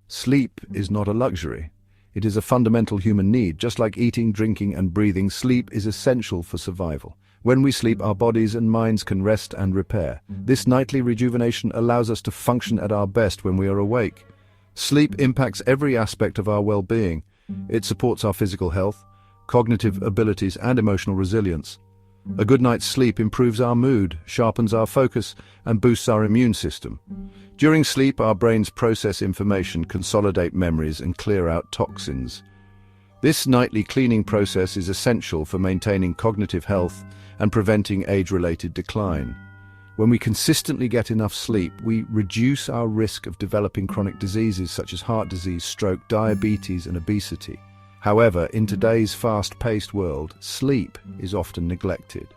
Sleep is not a luxury. It is a fundamental human need. Just like eating, drinking, and breathing, sleep is essential for survival. When we sleep, our bodies and minds can rest and repair. This nightly rejuvenation allows us to function at our best when we are awake. Sleep impacts every aspect of our well-being. It supports our physical health, cognitive abilities, and emotional resilience. A good night's sleep improves our mood, sharpens our focus, and boosts our immune system. During sleep, our brains process information, consolidate memories, and clear out toxins. This nightly cleaning process is essential for maintaining cognitive health and preventing age-related decline. When we consistently get enough sleep, we reduce our risk of developing chronic diseases such as heart disease, stroke, diabetes, and obesity. However, in today's fast-paced world, sleep is often neglected.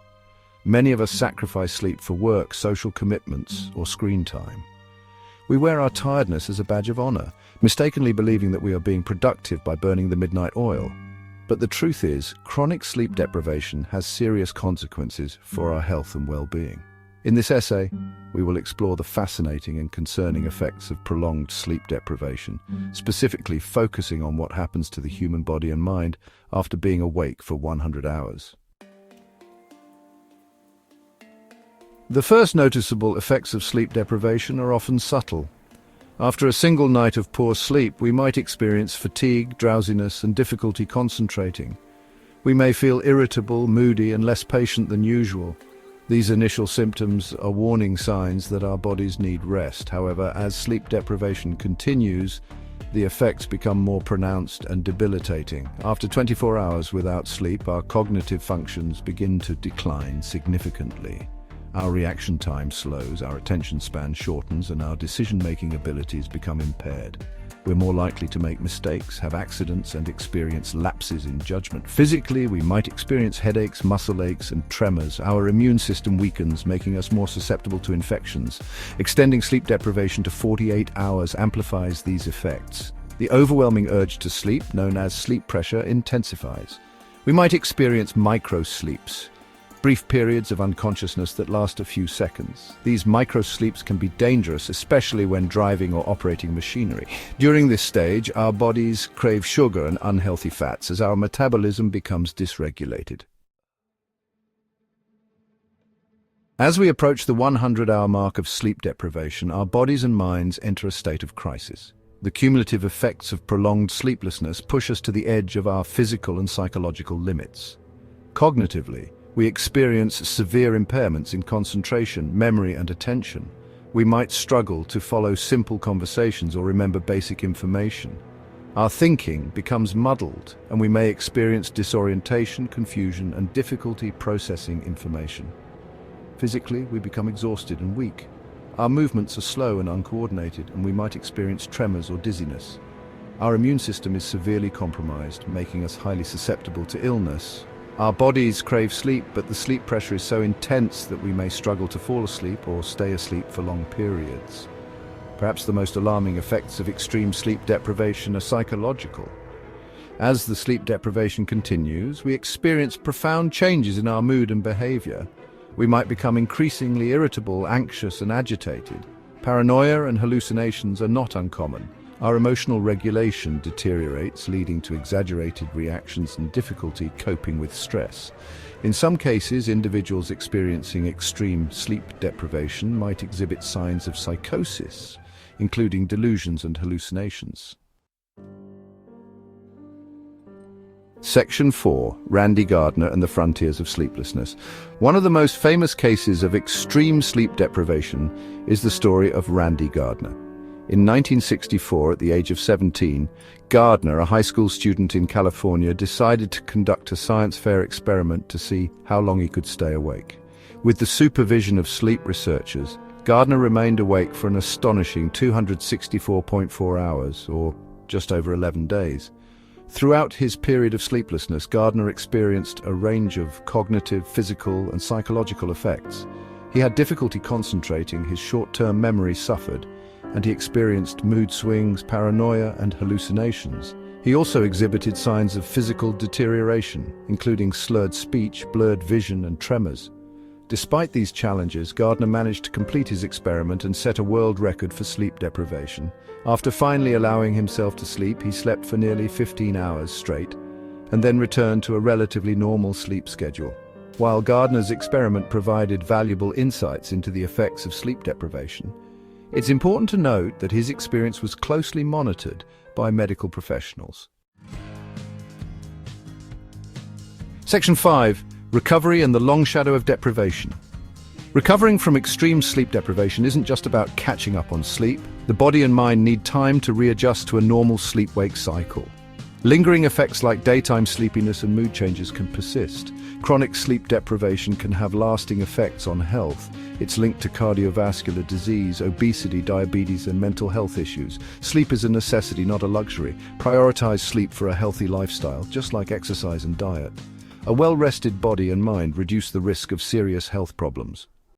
Many of us sacrifice sleep for work, social commitments, or screen time. We wear our tiredness as a badge of honor, mistakenly believing that we are being productive by burning the midnight oil. But the truth is, chronic sleep deprivation has serious consequences for our health and well-being. In this essay, we will explore the fascinating and concerning effects of prolonged sleep deprivation, specifically focusing on what happens to the human body and mind after being awake for 100 hours. The first noticeable effects of sleep deprivation are often subtle. After a single night of poor sleep, we might experience fatigue, drowsiness, and difficulty concentrating. We may feel irritable, moody, and less patient than usual. These initial symptoms are warning signs that our bodies need rest. However, as sleep deprivation continues, the effects become more pronounced and debilitating. After 24 hours without sleep, our cognitive functions begin to decline significantly. Our reaction time slows, our attention span shortens, and our decision-making abilities become impaired. We're more likely to make mistakes, have accidents, and experience lapses in judgment. Physically, we might experience headaches, muscle aches, and tremors. Our immune system weakens, making us more susceptible to infections. Extending sleep deprivation to 48 hours amplifies these effects. The overwhelming urge to sleep, known as sleep pressure, intensifies. We might experience micro-sleeps, brief periods of unconsciousness that last a few seconds. These micro-sleeps can be dangerous, especially when driving or operating machinery. During this stage, our bodies crave sugar and unhealthy fats as our metabolism becomes dysregulated. As we approach the 100-hour mark of sleep deprivation, our bodies and minds enter a state of crisis. The cumulative effects of prolonged sleeplessness push us to the edge of our physical and psychological limits. Cognitively, we experience severe impairments in concentration, memory, and attention. We might struggle to follow simple conversations or remember basic information. Our thinking becomes muddled, and we may experience disorientation, confusion, and difficulty processing information. Physically, we become exhausted and weak. Our movements are slow and uncoordinated, and we might experience tremors or dizziness. Our immune system is severely compromised, making us highly susceptible to illness. Our bodies crave sleep, but the sleep pressure is so intense that we may struggle to fall asleep or stay asleep for long periods. Perhaps the most alarming effects of extreme sleep deprivation are psychological. As the sleep deprivation continues, we experience profound changes in our mood and behavior. We might become increasingly irritable, anxious, and agitated. Paranoia and hallucinations are not uncommon. Our emotional regulation deteriorates, leading to exaggerated reactions and difficulty coping with stress. In some cases, individuals experiencing extreme sleep deprivation might exhibit signs of psychosis, including delusions and hallucinations. Section 4. Randy Gardner and the Frontiers of Sleeplessness. One of the most famous cases of extreme sleep deprivation is the story of Randy Gardner. In 1964, at the age of 17, Gardner, a high school student in California, decided to conduct a science fair experiment to see how long he could stay awake. With the supervision of sleep researchers, Gardner remained awake for an astonishing 264.4 hours, or just over 11 days. Throughout his period of sleeplessness, Gardner experienced a range of cognitive, physical, and psychological effects. He had difficulty concentrating, his short-term memory suffered, and he experienced mood swings, paranoia, and hallucinations. He also exhibited signs of physical deterioration, including slurred speech, blurred vision, and tremors. Despite these challenges, Gardner managed to complete his experiment and set a world record for sleep deprivation. After finally allowing himself to sleep, he slept for nearly 15 hours straight, and then returned to a relatively normal sleep schedule. While Gardner's experiment provided valuable insights into the effects of sleep deprivation, it's important to note that his experience was closely monitored by medical professionals. Section 5. Recovery and the long shadow of deprivation. Recovering from extreme sleep deprivation isn't just about catching up on sleep. The body and mind need time to readjust to a normal sleep-wake cycle. Lingering effects like daytime sleepiness and mood changes can persist. Chronic sleep deprivation can have lasting effects on health. It's linked to cardiovascular disease, obesity, diabetes, and mental health issues. Sleep is a necessity, not a luxury. Prioritize sleep for a healthy lifestyle, just like exercise and diet. A well-rested body and mind reduce the risk of serious health problems.